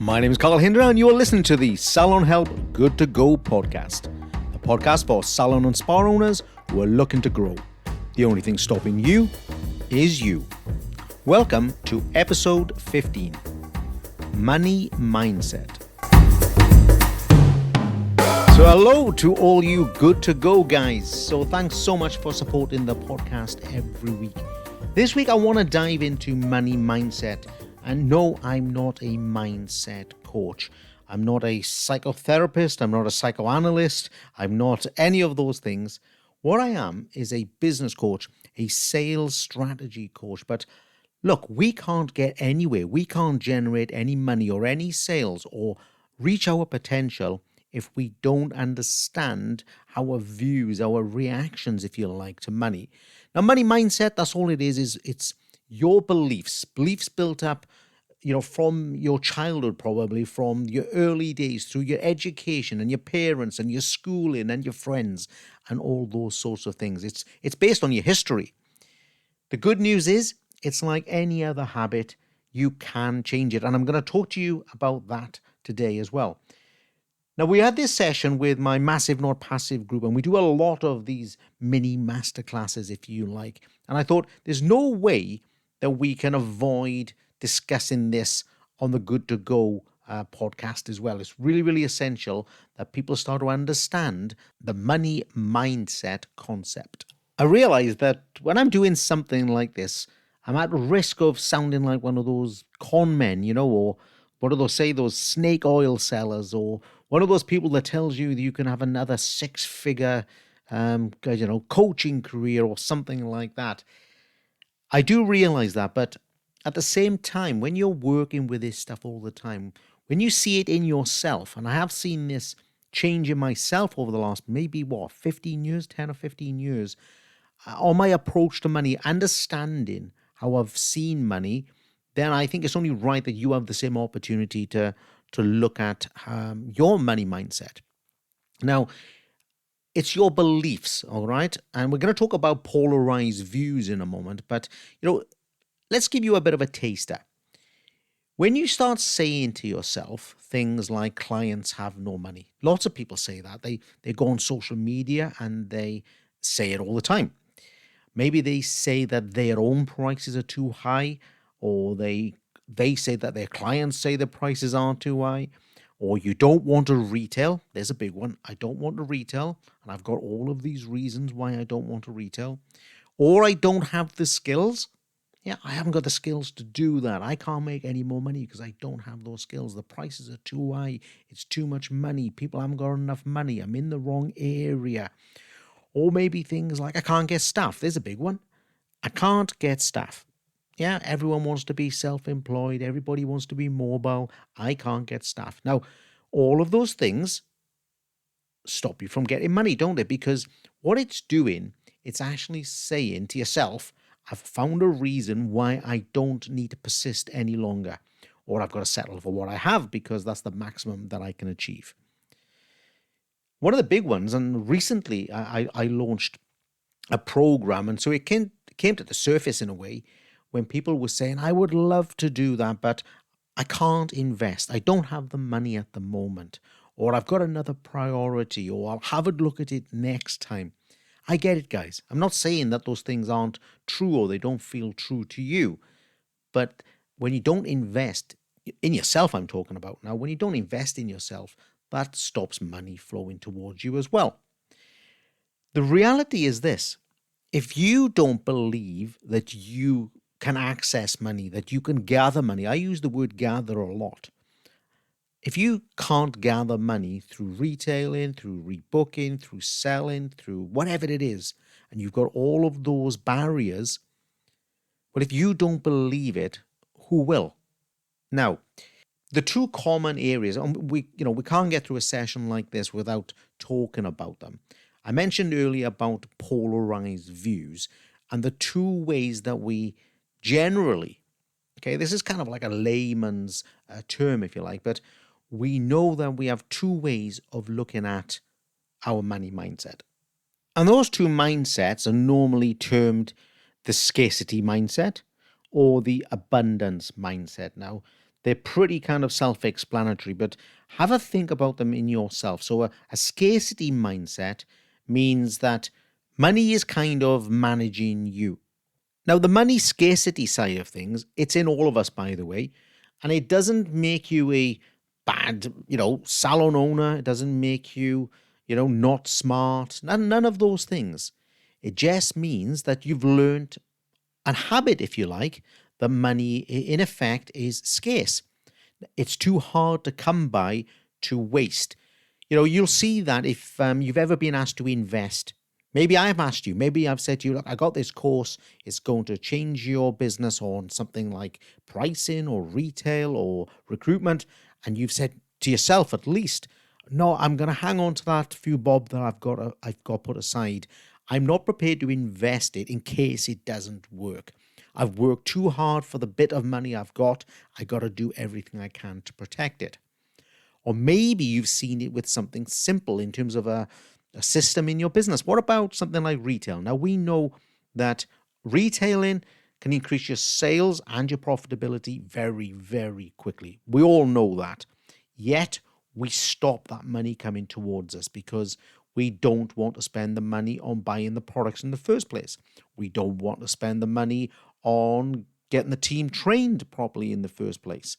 My name is Carl Hinder and you're listening to the Salon Help Good to Go podcast, a podcast for salon and spa owners who are looking to grow. The only thing stopping you is you. Welcome to episode 15, Money Mindset. So hello to all you good to go guys. So thanks so much for supporting the podcast every week. This week I want to dive into money mindset. And no, I'm not a mindset coach. I'm not a psychotherapist. I'm not a psychoanalyst. I'm not any of those things. What I am is a business coach, a sales strategy coach. But look, we can't get anywhere. We can't generate any money or any sales or reach our potential if we don't understand our views, our reactions, if you like, to money. Now, money mindset, that's all it is it's your beliefs built up, from your childhood, probably from your early days through your education and your parents and your schooling and your friends and all those sorts of things. It's based on your history. The good news is it's like any other habit, you can change it. And I'm going to talk to you about that today as well. Now, we had this session with my Massive Not Passive group, and we do a lot of these mini masterclasses, if you like. And I thought there's no way that we can avoid discussing this on the Good to Go podcast as well. It's really, really essential that people start to understand the money mindset concept. I realize that when I'm doing something like this, I'm at risk of sounding like one of those con men, or what do they say, those snake oil sellers, or one of those people that tells you that you can have another six-figure, coaching career or something like that. I do realize that, but at the same time, when you're working with this stuff all the time, when you see it in yourself, and I have seen this change in myself over the last maybe 15 years, 10 or 15 years, on my approach to money, understanding how I've seen money, then I think it's only right that you have the same opportunity to look at your money mindset. Now, it's your beliefs, all right? And we're going to talk about polarized views in a moment, but, let's give you a bit of a taster. When you start saying to yourself things like clients have no money, lots of people say that. They go on social media and they say it all the time. Maybe they say that their own prices are too high, or they say that their clients say the prices aren't too high, or you don't want to retail. There's a big one. I don't want to retail, and I've got all of these reasons why I don't want to retail. Or I don't have the skills. Yeah, I haven't got the skills to do that. I can't make any more money because I don't have those skills. The prices are too high. It's too much money. People haven't got enough money. I'm in the wrong area. Or maybe things like I can't get staff. There's a big one. I can't get staff. Yeah, everyone wants to be self-employed. Everybody wants to be mobile. I can't get staff. Now, all of those things stop you from getting money, don't they? Because what it's doing, it's actually saying to yourself, I've found a reason why I don't need to persist any longer, or I've got to settle for what I have because that's the maximum that I can achieve. One of the big ones, and recently I launched a program, and so it came to the surface in a way when people were saying, I would love to do that, but I can't invest. I don't have the money at the moment, or I've got another priority, or I'll have a look at it next time. I get it, guys. I'm not saying that those things aren't true or they don't feel true to you. But when you don't invest in yourself, I'm talking about now, when you don't invest in yourself, that stops money flowing towards you as well. The reality is this. If you don't believe that you can access money, that you can gather money, I use the word gather a lot. If you can't gather money through retailing, through rebooking, through selling, through whatever it is, and you've got all of those barriers, well, if you don't believe it, who will? Now, the two common areas, and we can't get through a session like this without talking about them. I mentioned earlier about polarized views and the two ways that we generally, this is kind of like a layman's term, if you like, but we know that we have two ways of looking at our money mindset. And those two mindsets are normally termed the scarcity mindset or the abundance mindset. Now, They're pretty kind of self-explanatory, but have a think about them in yourself. So a scarcity mindset means that money is kind of managing you. Now, the money scarcity side of things, it's in all of us, by the way, and it doesn't make you a bad, salon owner. It doesn't make you, not smart. None of those things. It just means that you've learned a habit, if you like, that money, in effect, is scarce. It's too hard to come by to waste. You'll see that if you've ever been asked to invest. Maybe I've asked you, maybe I've said to you, look, I got this course, it's going to change your business on something like pricing or retail or recruitment. And you've said to yourself, at least, no, I'm going to hang on to that few bob that I've got put aside. I'm not prepared to invest it in case it doesn't work. I've worked too hard for the bit of money I've got. I got to do everything I can to protect it. Or maybe you've seen it with something simple in terms of a system in your business. What about something like retail? Now, we know that retailing can increase your sales and your profitability very, very quickly. We all know that. Yet, we stop that money coming towards us because we don't want to spend the money on buying the products in the first place. We don't want to spend the money on getting the team trained properly in the first place.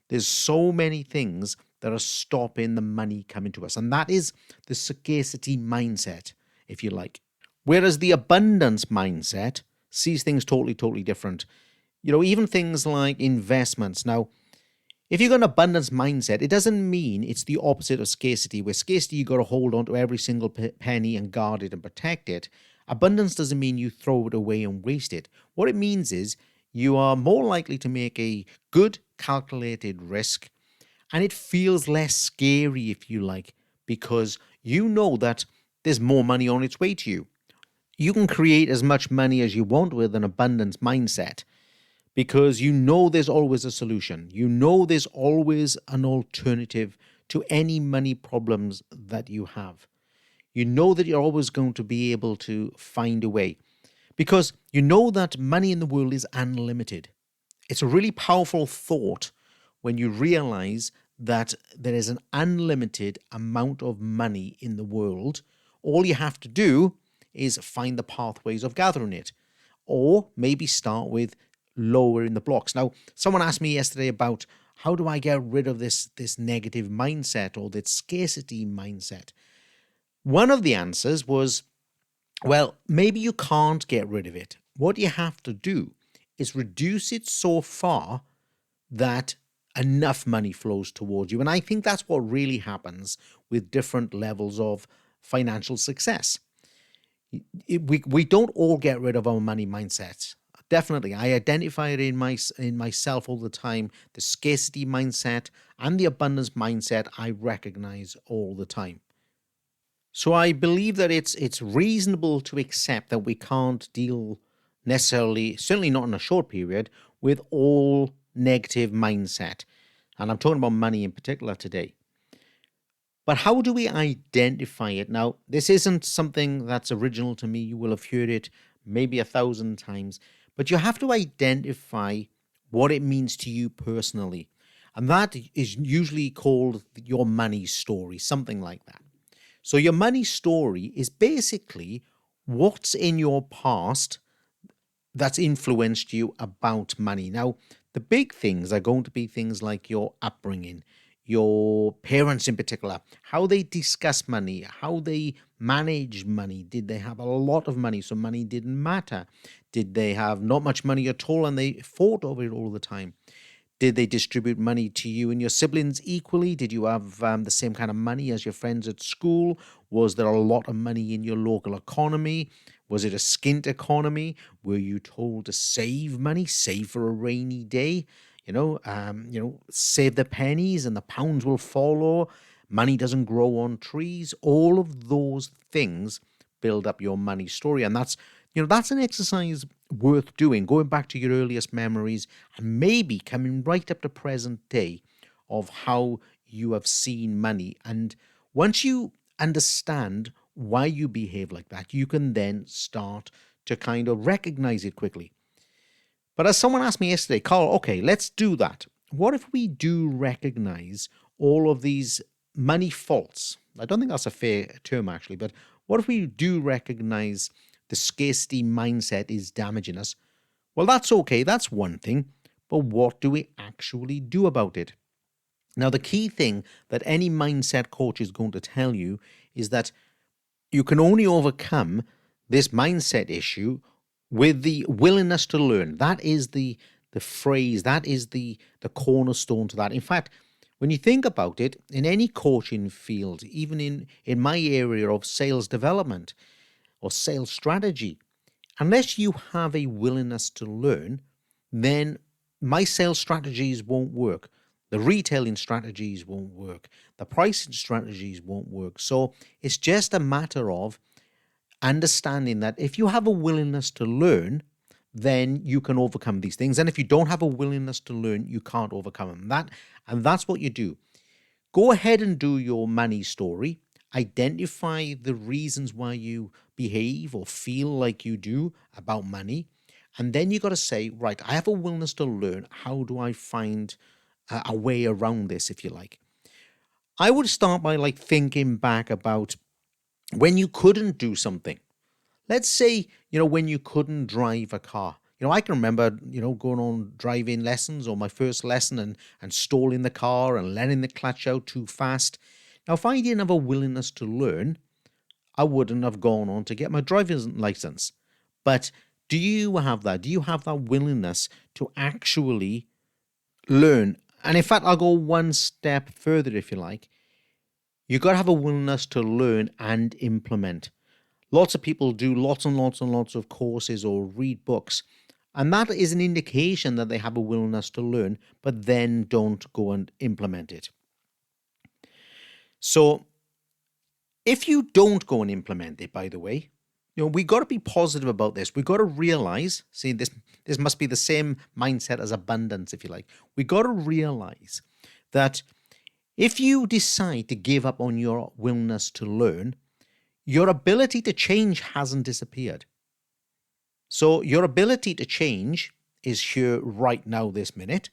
There's so many things that are stopping the money coming to us. And that is the scarcity mindset, if you like. Whereas the abundance mindset sees things totally, totally different. Even things like investments. Now, if you've got an abundance mindset, it doesn't mean it's the opposite of scarcity, where scarcity you got to hold on to every single penny and guard it and protect it. Abundance doesn't mean you throw it away and waste it. What it means is you are more likely to make a good calculated risk, and it feels less scary, if you like, because you know that there's more money on its way to you. You can create as much money as you want with an abundance mindset because you know there's always a solution. You know there's always an alternative to any money problems that you have. You know that you're always going to be able to find a way because you know that money in the world is unlimited. It's a really powerful thought when you realize that there is an unlimited amount of money in the world. All you have to do is find the pathways of gathering it, or maybe start with lowering the blocks. Now, someone asked me yesterday about how do I get rid of this negative mindset or this scarcity mindset. One of the answers was, well, maybe you can't get rid of it. What you have to do is reduce it so far that enough money flows towards you. And I think that's what really happens with different levels of financial success. We don't all get rid of our money mindsets. Definitely, I identify it in myself all the time. The scarcity mindset and the abundance mindset I recognize all the time. So I believe that it's reasonable to accept that we can't deal necessarily, certainly not in a short period, with all negative mindset. And I'm talking about money in particular today. But how do we identify it? Now, this isn't something that's original to me. You will have heard it maybe 1,000 times. But you have to identify what it means to you personally. And that is usually called your money story, something like that. So your money story is basically what's in your past that's influenced you about money. Now, the big things are going to be things like your upbringing, your parents in particular, how they discuss money, how they manage money. Did they have a lot of money, so money didn't matter? Did they have not much money at all and they fought over it all the time? Did they distribute money to you and your siblings equally? Did you have the same kind of money as your friends at school? Was there a lot of money in your local economy? Was it a skint economy? Were you told to save money, save for a rainy day? Save the pennies and the pounds will follow. Money doesn't grow on trees. All of those things build up your money story. And that's an exercise worth doing, going back to your earliest memories and maybe coming right up to present day of how you have seen money. And once you understand why you behave like that, you can then start to kind of recognize it quickly. But as someone asked me yesterday, Carl, okay, let's do that. what if we do recognize all of these money faults? I don't think that's a fair term, actually, but what if we do recognize the scarcity mindset is damaging us? Well, that's okay. That's one thing. But what do we actually do about it? Now, the key thing that any mindset coach is going to tell you is that you can only overcome this mindset issue with the willingness to learn. That is the phrase, that is the cornerstone to that. In fact, when you think about it, in any coaching field, even in my area of sales development or sales strategy, unless you have a willingness to learn, then my sales strategies won't work. The retailing strategies won't work. The pricing strategies won't work. So it's just a matter of understanding that if you have a willingness to learn, then you can overcome these things. And if you don't have a willingness to learn, you can't overcome them. That's what you do. Go ahead and do your money story. Identify the reasons why you behave or feel like you do about money. And then you got to say, right, I have a willingness to learn. How do I find a way around this, if you like? I would start by thinking back about when you couldn't do something. Let's say, when you couldn't drive a car. I can remember, going on driving lessons or my first lesson and stalling the car and letting the clutch out too fast. Now, if I didn't have a willingness to learn, I wouldn't have gone on to get my driver's license. But do you have that? Do you have that willingness to actually learn? And in fact, I'll go one step further, if you like. You got to have a willingness to learn and implement. Lots of people do lots and lots and lots of courses or read books. And that is an indication that they have a willingness to learn, but then don't go and implement it. So if you don't go and implement it, by the way, we got to be positive about this. We got to realize, see, this must be the same mindset as abundance, if you like. We got to realize that if you decide to give up on your willingness to learn, your ability to change hasn't disappeared. So your ability to change is here right now, this minute.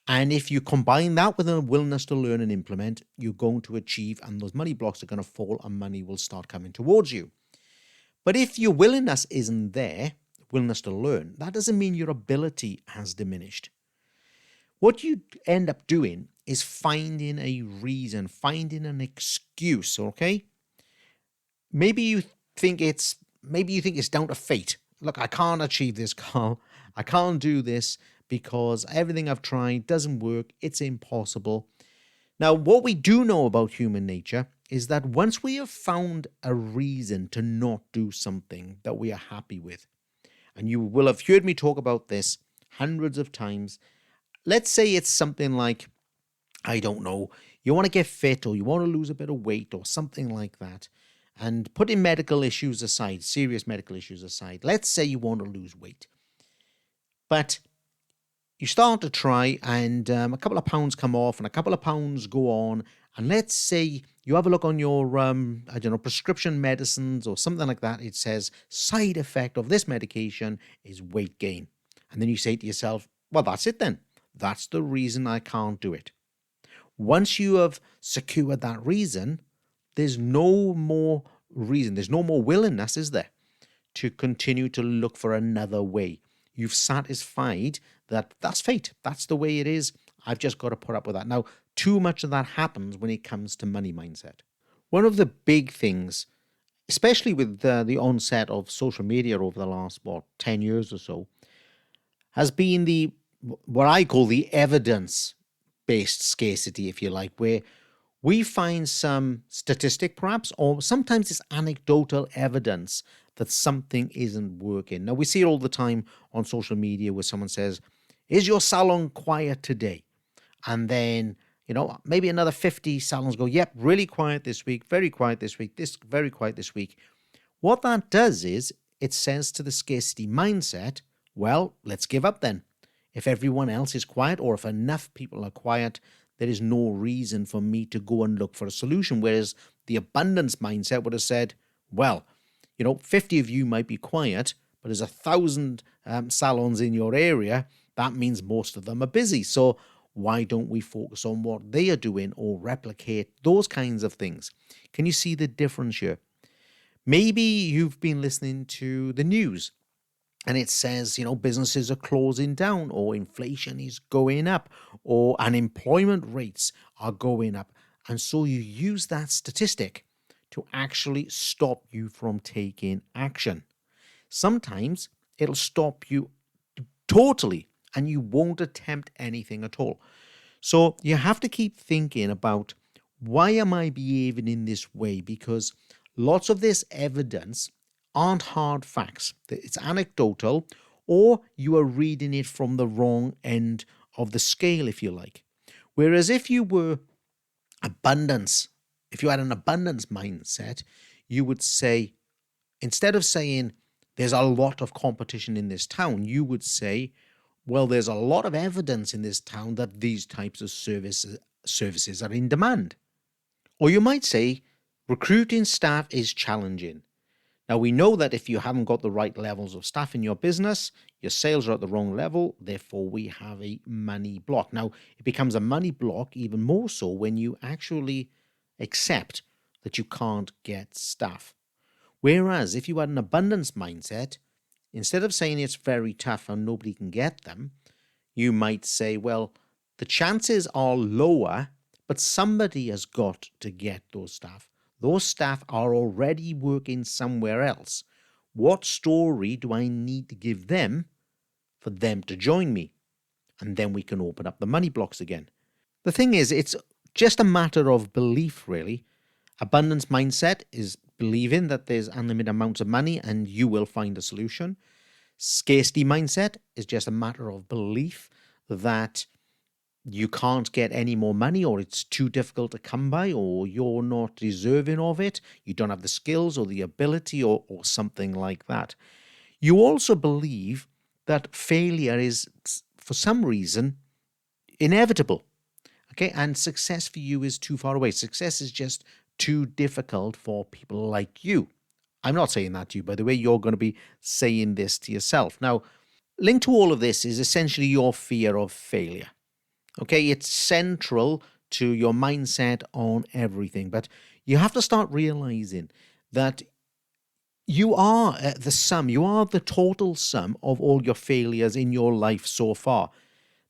And if you combine that with a willingness to learn and implement, you're going to achieve, and those money blocks are going to fall and money will start coming towards you. But if your willingness isn't there, willingness to learn, that doesn't mean your ability has diminished. What you end up doing is finding a reason, finding an excuse, okay? Maybe you think it's down to fate. Look, I can't achieve this, Carl. I can't do this because everything I've tried doesn't work. It's impossible. Now, what we do know about human nature is that once we have found a reason to not do something that we are happy with, and you will have heard me talk about this hundreds of times, let's say it's something like, I don't know, you want to get fit or you want to lose a bit of weight or something like that. And putting medical issues aside, serious medical issues aside, let's say you want to lose weight. But you start to try and a couple of pounds come off and a couple of pounds go on. And let's say you have a look on your, prescription medicines or something like that. It says side effect of this medication is weight gain. And then you say to yourself, well, that's it then. That's the reason I can't do it. Once you have secured that reason, there's no more reason, there's no more willingness, is there, to continue to look for another way. You've satisfied that that's fate. That's the way it is. I've just got to put up with that. Now, too much of that happens when it comes to money mindset. One of the big things, especially with the onset of social media over the last, 10 years or so, has been what I call the evidence-based scarcity, if you like, where we find some statistic perhaps, or sometimes it's anecdotal evidence that something isn't working. Now, we see it all the time on social media where someone says, is your salon quiet today? And then, maybe another 50 salons go, yep, really quiet this week, very quiet this week, very quiet this week. What that does is it says to the scarcity mindset, well, let's give up then. If everyone else is quiet or if enough people are quiet, there is no reason for me to go and look for a solution. Whereas the abundance mindset would have said, well, 50 of you might be quiet, but there's 1,000 salons in your area. That means most of them are busy. So why don't we focus on what they are doing or replicate those kinds of things? Can you see the difference here? Maybe you've been listening to the news and it says, businesses are closing down, or inflation is going up, or unemployment rates are going up. And so you use that statistic to actually stop you from taking action. Sometimes it'll stop you totally and you won't attempt anything at all. So you have to keep thinking about, why am I behaving in this way? Because lots of this evidence aren't hard facts. It's anecdotal, or you are reading it from the wrong end of the scale, if you like. Whereas if you were abundance, if you had an abundance mindset, you would say, instead of saying there's a lot of competition in this town, you would say, well, there's a lot of evidence in this town that these types of services are in demand. Or you might say, recruiting staff is challenging. Now, we know that if you haven't got the right levels of staff in your business, your sales are at the wrong level, therefore we have a money block. Now, it becomes a money block even more so when you actually accept that you can't get staff. Whereas if you had an abundance mindset, instead of saying it's very tough and nobody can get them, you might say, well, the chances are lower, but somebody has got to get those staff. Those staff are already working somewhere else. What story do I need to give them for them to join me? And then we can open up the money blocks again. The thing is, it's just a matter of belief, really. Abundance mindset is believing that there's unlimited amounts of money and you will find a solution. Scarcity mindset is just a matter of belief that you can't get any more money, or it's too difficult to come by, or you're not deserving of it, you don't have the skills or the ability, or something like that. You also believe that failure is, for some reason, inevitable. Okay, and success for you is too far away. Success is just too difficult for people like you. I'm not saying that to you, by the way. You're going to be saying this to yourself. Now, linked to all of this is essentially your fear of failure. Okay, it's central to your mindset on everything. But you have to start realizing that you are you are the total sum of all your failures in your life so far.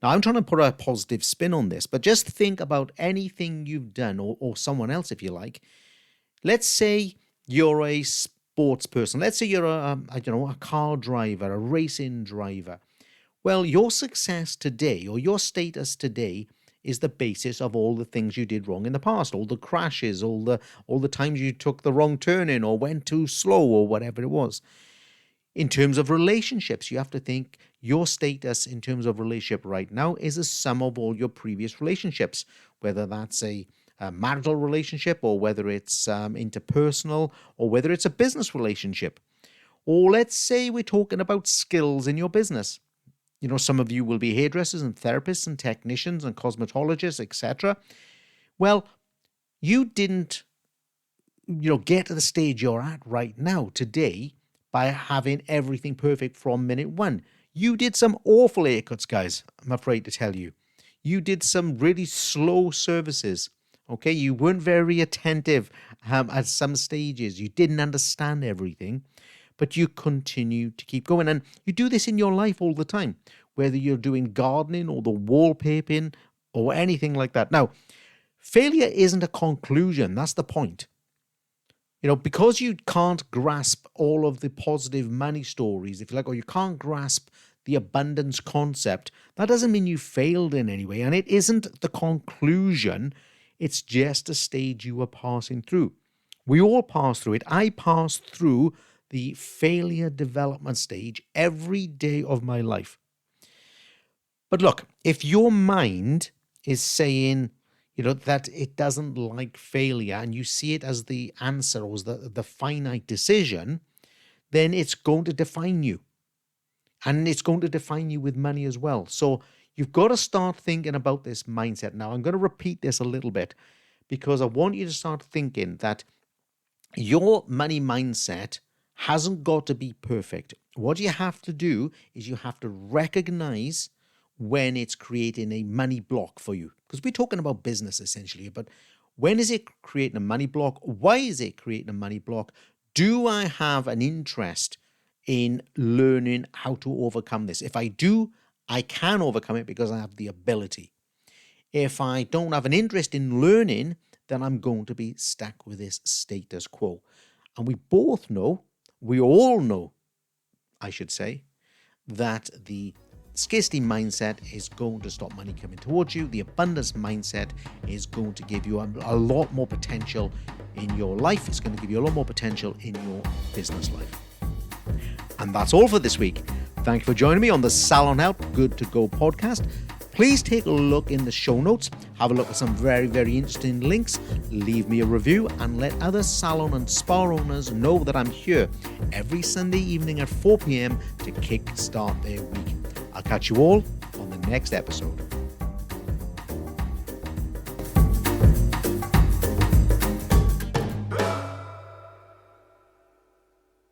Now, I'm trying to put a positive spin on this, but just think about anything you've done, or someone else, if you like. Let's say you're a sports person. Let's say you're a car driver, a racing driver. Well, your success today, or your status today, is the basis of all the things you did wrong in the past, all the crashes, all the times you took the wrong turning or went too slow or whatever it was. In terms of relationships, you have to think your status in terms of relationship right now is a sum of all your previous relationships, whether that's a marital relationship, or whether it's interpersonal, or whether it's a business relationship. Or let's say we're talking about skills in your business. Some of you will be hairdressers and therapists and technicians and cosmetologists, etc. Well, you didn't, get to the stage you're at right now today by having everything perfect from minute one. You did some awful haircuts, guys, I'm afraid to tell you. You did some really slow services. Okay, you weren't very attentive at some stages. You didn't understand everything, but you continue to keep going. And you do this in your life all the time, whether you're doing gardening or the wallpapering or anything like that. Now, failure isn't a conclusion. That's the point. Because you can't grasp all of the positive money stories, if you like, or you can't grasp the abundance concept, that doesn't mean you failed in any way. And it isn't the conclusion. It's just a stage you are passing through. We all pass through it. I pass through the failure development stage every day of my life. But look, if your mind is saying, that it doesn't like failure, and you see it as the answer, or as the finite decision, then it's going to define you. And it's going to define you with money as well. So you've got to start thinking about this mindset. Now, I'm going to repeat this a little bit, because I want you to start thinking that your money mindset hasn't got to be perfect. What you have to do is you have to recognize when it's creating a money block for you? Because we're talking about business essentially, but when is it creating a money block? Why is it creating a money block? Do I have an interest in learning how to overcome this? If I do, I can overcome it because I have the ability. If I don't have an interest in learning, then I'm going to be stuck with this status quo. And we all know, I should say, that the scarcity mindset is going to stop money coming towards you. The abundance mindset is going to give you a lot more potential in your life. It's going to give you a lot more potential in your business life. And that's all for this week. Thank you for joining me on the Salon Help Good to Go podcast. Please take a look in the show notes, have a look at some very, very interesting links, leave me a review, and let other salon and spa owners know that I'm here every Sunday evening at 4 p.m. to kickstart their week. I'll catch you all on the next episode.